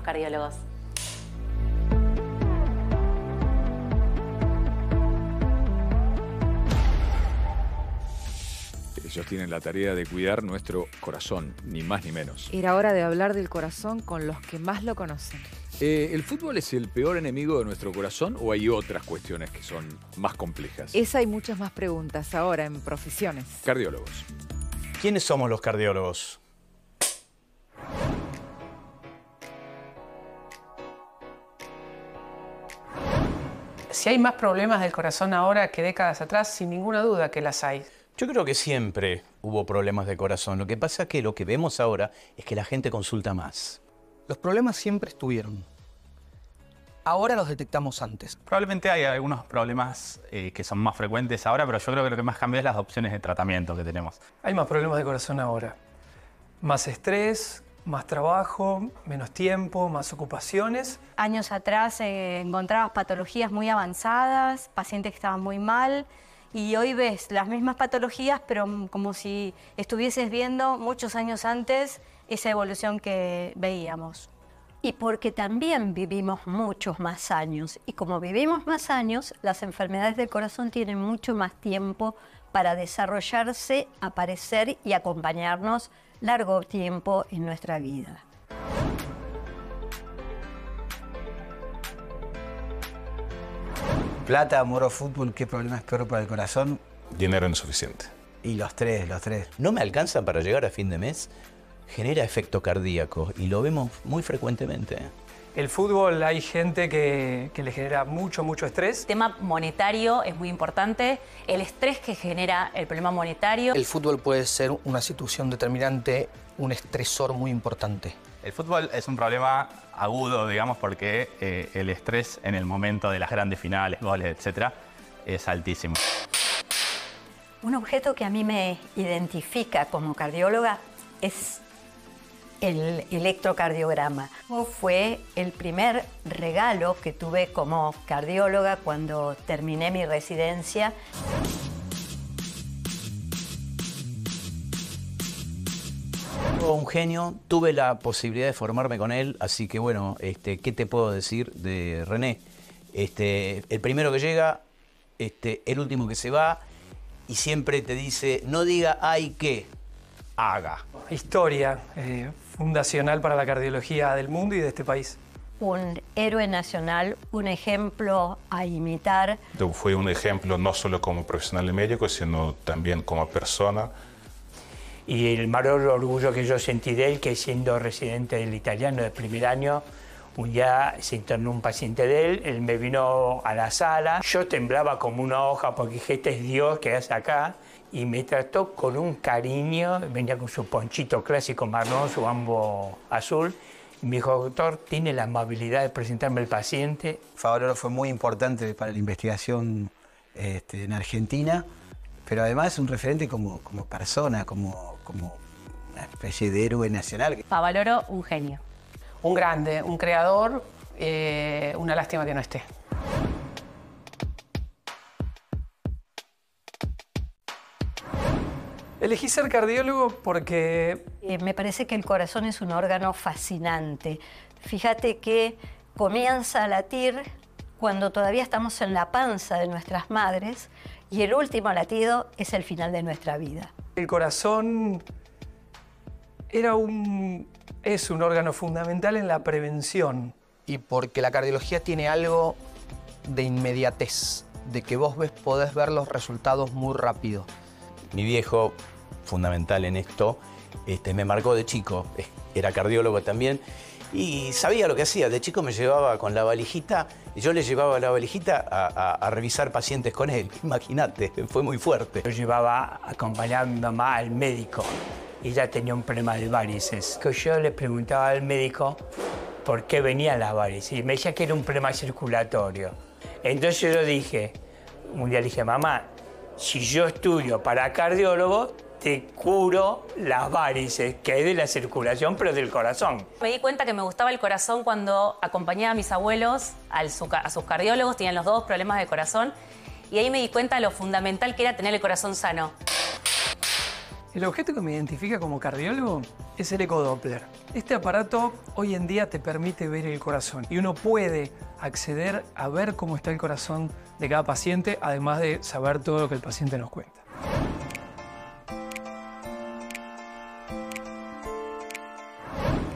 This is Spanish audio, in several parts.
cardiólogos. Ellos tienen la tarea de cuidar nuestro corazón, ni más ni menos. Era hora de hablar del corazón con los que más lo conocen. ¿El fútbol es el peor enemigo de nuestro corazón o hay otras cuestiones que son más complejas? Esa y muchas más preguntas ahora en Profesiones. Cardiólogos. ¿Quiénes somos los cardiólogos? Si hay más problemas del corazón ahora que décadas atrás, sin ninguna duda que las hay. Yo creo que siempre hubo problemas de corazón. Lo que pasa es que lo que vemos ahora es que la gente consulta más. Los problemas siempre estuvieron. Ahora los detectamos antes. Probablemente hay algunos problemas que son más frecuentes ahora, pero yo creo que lo que más cambia es las opciones de tratamiento que tenemos. Hay más problemas de corazón ahora. Más estrés, más trabajo, menos tiempo, más ocupaciones. Años atrás encontrabas patologías muy avanzadas, pacientes que estaban muy mal, y hoy ves las mismas patologías, pero como si estuvieses viendo muchos años antes esa evolución que veíamos. Y porque también vivimos muchos más años. Y como vivimos más años, las enfermedades del corazón tienen mucho más tiempo para desarrollarse, aparecer y acompañarnos largo tiempo en nuestra vida. Plata, amor o fútbol, ¿qué problema es peor para el corazón? Dinero insuficiente. Y los tres. No me alcanza para llegar a fin de mes, genera efecto cardíaco y lo vemos muy frecuentemente. El fútbol hay gente que le genera mucho estrés. El tema monetario es muy importante. El estrés que genera el problema monetario. El fútbol puede ser una situación determinante, un estresor muy importante. El fútbol es un problema agudo, digamos, porque el estrés en el momento de las grandes finales, goles, etcétera, es altísimo. Un objeto que a mí me identifica como cardióloga es el electrocardiograma. Fue el primer regalo que tuve como cardióloga cuando terminé mi residencia. Un genio, tuve la posibilidad de formarme con él, así que bueno, ¿qué te puedo decir de René? El primero que llega, el último que se va, y siempre te dice, no diga hay que, haga. Historia fundacional para la cardiología del mundo y de este país. Un héroe nacional, un ejemplo a imitar. Fue un ejemplo no solo como profesional médico, sino también como persona. Y el mayor orgullo que yo sentí de él, que siendo residente del italiano de primer año, un día se internó un paciente de él me vino a la sala, yo temblaba como una hoja porque dije, este es Dios que hace acá, y me trató con un cariño, venía con su ponchito clásico marrón, su ambo azul, y me dijo, doctor, ¿tiene la amabilidad de presentarme al paciente? Favaloro fue muy importante para la investigación en Argentina, pero además un referente como persona, como una especie de héroe nacional. Favaloro, un genio. Un grande, un creador, una lástima que no esté. Elegí ser cardiólogo porque... Me parece que el corazón es un órgano fascinante. Fíjate que comienza a latir cuando todavía estamos en la panza de nuestras madres y el último latido es el final de nuestra vida. El corazón es un órgano fundamental en la prevención. Y porque la cardiología tiene algo de inmediatez, de que vos podés ver los resultados muy rápido. Mi viejo, fundamental en esto, me marcó de chico, era cardiólogo también, y sabía lo que hacía. De chico me llevaba con la valijita, yo le llevaba la valijita a revisar pacientes con él. Imagínate, fue muy fuerte. Yo llevaba a acompañar a mi mamá al médico y ella tenía un problema de varices. Yo le preguntaba al médico por qué venían las varices y me decía que era un problema circulatorio. Entonces yo dije, un día le dije, mamá, si yo estudio para cardiólogo, te curo las varices, que es de la circulación, pero del corazón. Me di cuenta que me gustaba el corazón cuando acompañaba a mis abuelos a sus cardiólogos, tenían los dos problemas de corazón, y ahí me di cuenta de lo fundamental que era tener el corazón sano. El objeto que me identifica como cardiólogo es el ecodoppler. Este aparato hoy en día te permite ver el corazón y uno puede acceder a ver cómo está el corazón de cada paciente, además de saber todo lo que el paciente nos cuenta.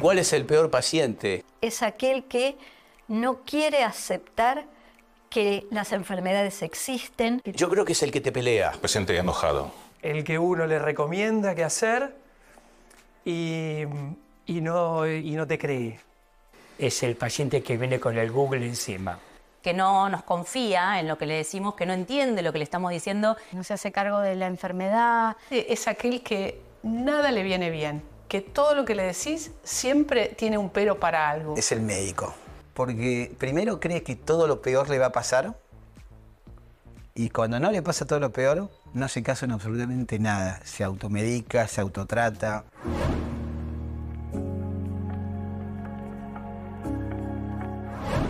¿Cuál es el peor paciente? Es aquel que no quiere aceptar que las enfermedades existen. Yo creo que es el que te pelea. Paciente enojado. El que uno le recomienda qué hacer y no te cree. Es el paciente que viene con el Google encima. Que no nos confía en lo que le decimos, que no entiende lo que le estamos diciendo. No se hace cargo de la enfermedad. Es aquel que nada le viene bien, que todo lo que le decís siempre tiene un pero para algo. Es el médico, porque primero cree que todo lo peor le va a pasar y cuando no le pasa todo lo peor, no hace caso en absolutamente nada. Se automedica, se autotrata.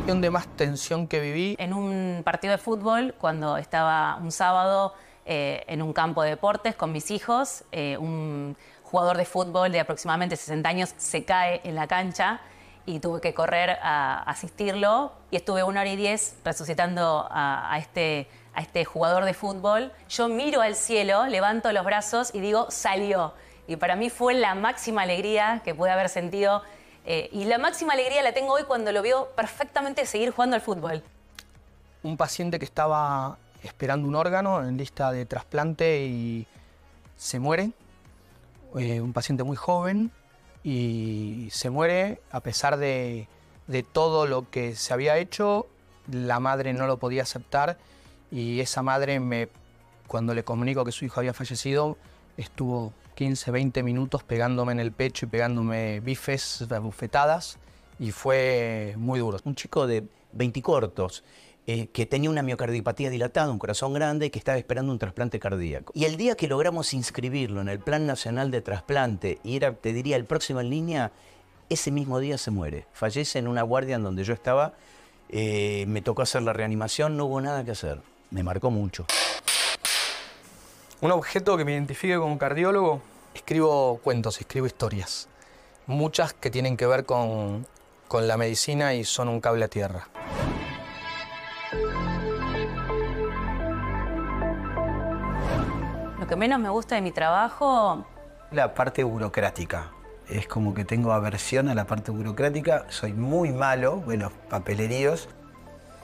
De más tensión que viví. En un partido de fútbol, cuando estaba un sábado en un campo de deportes con mis hijos, un jugador de fútbol de aproximadamente 60 años se cae en la cancha y tuve que correr a asistirlo y estuve 1 hora y 10 resucitando a este jugador de fútbol. Yo miro al cielo, levanto los brazos y digo, salió. Y para mí fue la máxima alegría que pude haber sentido. Y la máxima alegría la tengo hoy cuando lo veo perfectamente seguir jugando al fútbol. Un paciente que estaba esperando un órgano en lista de trasplante y se muere. Un paciente muy joven y se muere a pesar de todo lo que se había hecho. La madre no lo podía aceptar y esa madre, cuando le comunico que su hijo había fallecido, estuvo 15, 20 minutos pegándome en el pecho y pegándome bifes, bufetadas, y fue muy duro. Un chico de 20 cortos que tenía una miocardipatía dilatada, un corazón grande y que estaba esperando un trasplante cardíaco. Y el día que logramos inscribirlo en el Plan Nacional de Trasplante y era, te diría, el próximo en línea, ese mismo día se muere. Fallece en una guardia en donde yo estaba, me tocó hacer la reanimación, no hubo nada que hacer. Me marcó mucho. Un objeto que me identifique como cardiólogo, escribo cuentos, escribo historias. Muchas que tienen que ver con la medicina y son un cable a tierra. Lo que menos me gusta de mi trabajo... La parte burocrática. Es como que tengo aversión a la parte burocrática. Soy muy malo, bueno, papeleríos.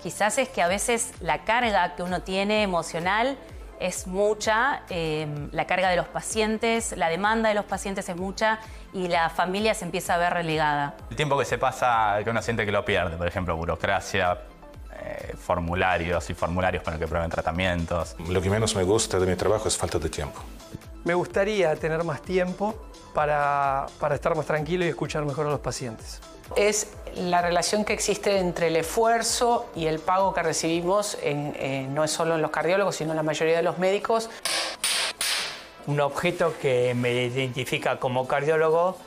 Quizás es que a veces la carga que uno tiene emocional es mucha, la carga de los pacientes, la demanda de los pacientes es mucha y la familia se empieza a ver relegada. El tiempo que se pasa, que uno siente que lo pierde, por ejemplo, burocracia, formularios y formularios para que prueben tratamientos. Lo que menos me gusta de mi trabajo es falta de tiempo. Me gustaría tener más tiempo para estar más tranquilo y escuchar mejor a los pacientes. Es la relación que existe entre el esfuerzo y el pago que recibimos, no es solo en los cardiólogos, sino en la mayoría de los médicos. Un objeto que me identifica como cardiólogo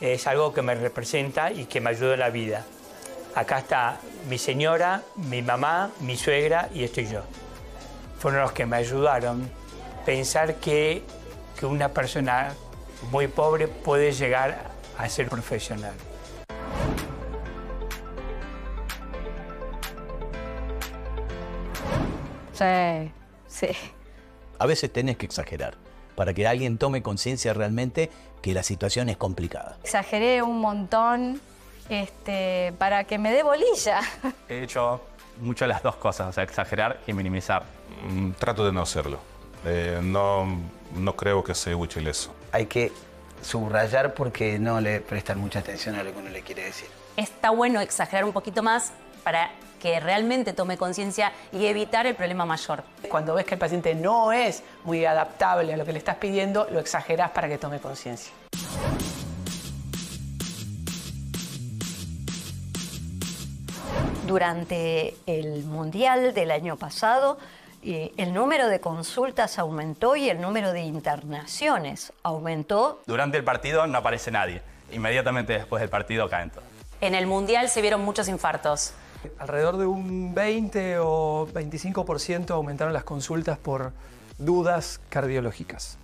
es algo que me representa y que me ayuda en la vida. Acá está mi señora, mi mamá, mi suegra y estoy yo. Fueron los que me ayudaron a pensar que una persona muy pobre puede llegar a ser profesional. Sí. A veces tenés que exagerar para que alguien tome conciencia realmente que la situación es complicada. Exageré un montón para que me dé bolilla. He hecho mucho las dos cosas, o sea, exagerar y minimizar. Trato de no hacerlo. No creo que sea útil eso. Hay que subrayar porque no le prestan mucha atención a lo que uno le quiere decir. Está bueno exagerar un poquito más para que realmente tome conciencia y evitar el problema mayor. Cuando ves que el paciente no es muy adaptable a lo que le estás pidiendo, lo exagerás para que tome conciencia. Durante el Mundial del año pasado, el número de consultas aumentó y el número de internaciones aumentó. Durante el partido no aparece nadie. Inmediatamente después del partido caen todos. En el Mundial se vieron muchos infartos. Alrededor de un 20 o 25% aumentaron las consultas por dudas cardiológicas.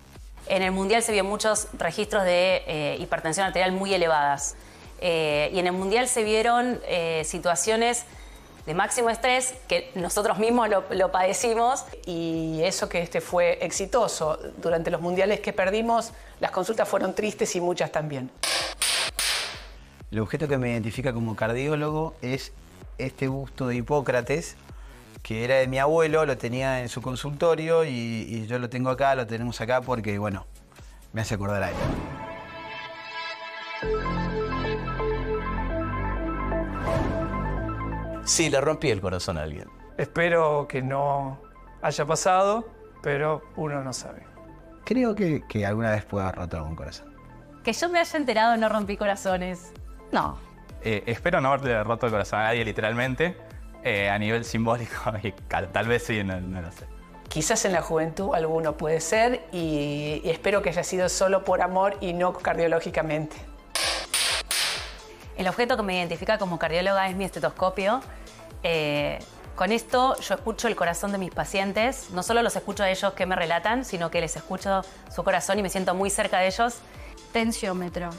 En el Mundial se vio muchos registros de hipertensión arterial muy elevadas. Y en el Mundial se vieron situaciones de máximo estrés que nosotros mismos lo padecimos. Y eso que fue exitoso. Durante los mundiales que perdimos, las consultas fueron tristes y muchas también. El objeto que me identifica como cardiólogo es este busto de Hipócrates, que era de mi abuelo, lo tenía en su consultorio y yo lo tengo acá, lo tenemos acá porque, bueno, me hace acordar a él. Sí, le rompí el corazón a alguien. Espero que no haya pasado, pero uno no sabe. Creo que alguna vez pueda haber roto algún corazón. Que yo me haya enterado, no rompí corazones. No. Espero no haberle roto el corazón a nadie literalmente, a nivel simbólico, y tal vez sí, no lo sé. Quizás en la juventud alguno puede ser y espero que haya sido solo por amor y no cardiológicamente. El objeto que me identifica como cardióloga es mi estetoscopio. Con esto yo escucho el corazón de mis pacientes. No solo los escucho a ellos que me relatan, sino que les escucho su corazón y me siento muy cerca de ellos. Tensiómetro.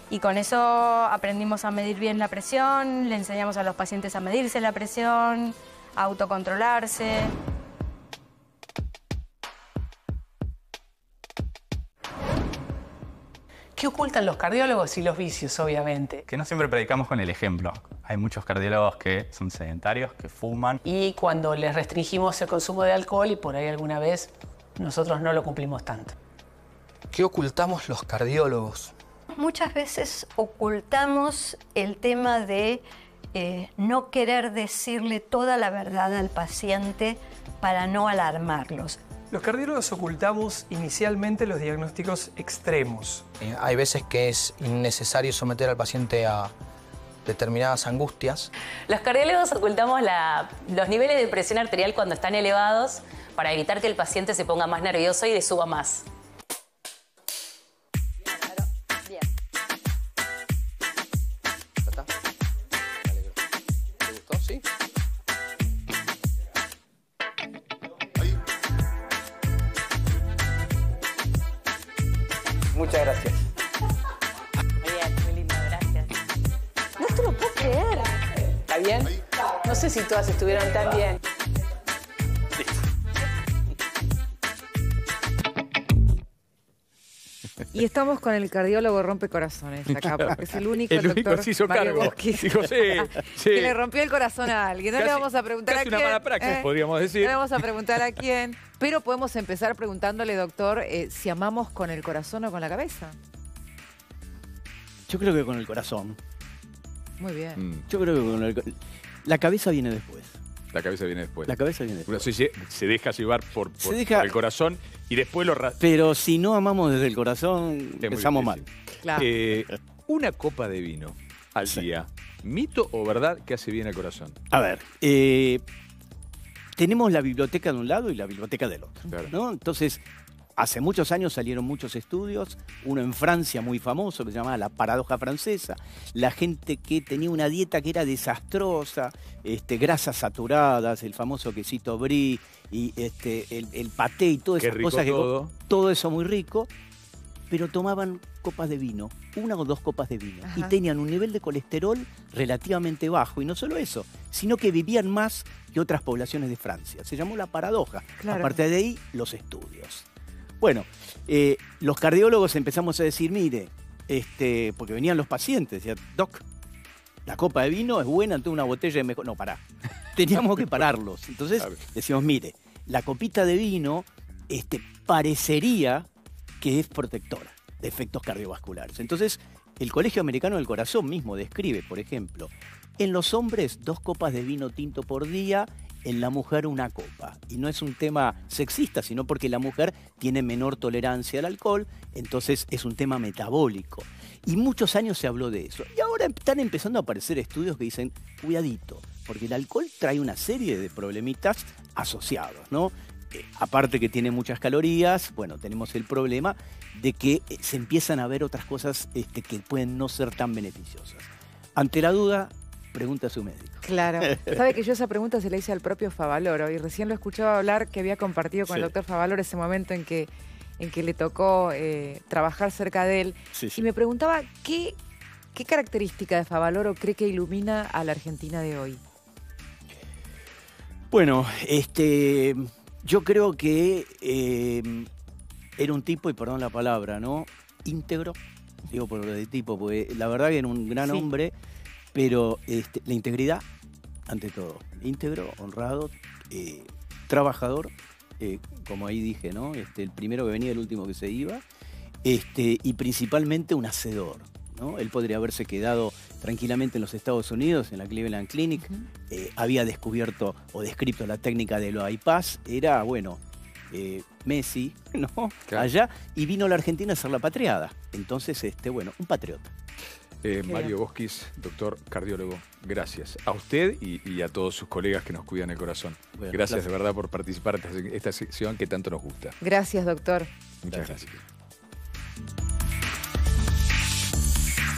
Y con eso aprendimos a medir bien la presión, le enseñamos a los pacientes a medirse la presión, a autocontrolarse. ¿Qué ocultan los cardiólogos y los vicios, obviamente? Que no siempre predicamos con el ejemplo. Hay muchos cardiólogos que son sedentarios, que fuman. Y cuando les restringimos el consumo de alcohol y por ahí alguna vez nosotros no lo cumplimos tanto. ¿Qué ocultamos los cardiólogos? Muchas veces ocultamos el tema de no querer decirle toda la verdad al paciente para no alarmarlos. Los cardiólogos ocultamos inicialmente los diagnósticos extremos. Hay veces que es innecesario someter al paciente a determinadas angustias. Los cardiólogos ocultamos los niveles de presión arterial cuando están elevados para evitar que el paciente se ponga más nervioso y le suba más. Muchas gracias. Bien, muy lindo, gracias. No te lo puedo creer. ¿Está bien? No sé si todas estuvieron tan bien. Y estamos con el cardiólogo rompecorazones acá, porque es el único doctor se hizo Mario cargo. Boschi, Dijo, sí. que le rompió el corazón a alguien. No le vamos a preguntar a Casi quién. una mala praxis, podríamos decir. No le vamos a preguntar a quién. Pero podemos empezar preguntándole, doctor, si amamos con el corazón o con la cabeza. Yo creo que con el corazón. Muy bien. Yo creo que con el... La cabeza viene después. La cabeza viene después. La cabeza viene después. Uno se deja llevar por el corazón y después lo... Pero si no amamos desde el corazón, empezamos mal. Claro. Una copa de vino al día, ¿mito o verdad que hace bien al corazón? A ver, tenemos la biblioteca de un lado y la biblioteca del otro, Claro. ¿no? Entonces, hace muchos años salieron muchos estudios, uno en Francia muy famoso que se llamaba la paradoja francesa, la gente que tenía una dieta que era desastrosa, grasas saturadas, el famoso quesito brie y el paté y todas Qué esas rico cosas, todo eso muy rico, pero tomaban copas de vino, 1 o 2 copas de vino, Ajá. y tenían un nivel de colesterol relativamente bajo, y no solo eso, sino que vivían más que otras poblaciones de Francia. Se llamó la paradoja. Claro. Aparte de ahí, los estudios. Bueno, los cardiólogos empezamos a decir, mire, porque venían los pacientes, decían, doc, la copa de vino es buena, entonces una botella es mejor. No, pará. Teníamos que pararlos. Entonces decimos, mire, la copita de vino parecería que es protectora de efectos cardiovasculares. Entonces, el Colegio Americano del Corazón mismo describe, por ejemplo, en los hombres 2 copas de vino tinto por día, en la mujer 1 copa. Y no es un tema sexista, sino porque la mujer tiene menor tolerancia al alcohol, entonces es un tema metabólico. Y muchos años se habló de eso. Y ahora están empezando a aparecer estudios que dicen, cuidadito, porque el alcohol trae una serie de problemitas asociados, ¿no? Aparte que tiene muchas calorías, bueno, tenemos el problema de que se empiezan a ver otras cosas que pueden no ser tan beneficiosas. Ante la duda, pregunte a su médico. Claro. Sabe que yo esa pregunta se la hice al propio Favaloro y recién lo escuchaba hablar que había compartido con el doctor Favaloro ese momento en que le tocó trabajar cerca de él. Y me preguntaba, ¿qué característica de Favaloro cree que ilumina a la Argentina de hoy? Bueno, yo creo que era un tipo, y perdón la palabra, ¿no? Íntegro, digo por lo de tipo, porque la verdad que era un gran hombre, pero la integridad, ante todo. Íntegro, honrado, trabajador, como ahí dije, ¿no? El primero que venía, el último que se iba, y principalmente un hacedor, ¿no? Él podría haberse quedado tranquilamente en los Estados Unidos, en la Cleveland Clinic, había descubierto o descrito la técnica de lo iPass, era, bueno, Messi, ¿no? Claro. Allá, y vino a la Argentina a hacer la patriada. Entonces, bueno, un patriota. Mario Boschis, doctor cardiólogo, gracias a usted y a todos sus colegas que nos cuidan el corazón. Bueno, gracias de verdad por participar en esta sección que tanto nos gusta. Gracias, doctor. Muchas gracias.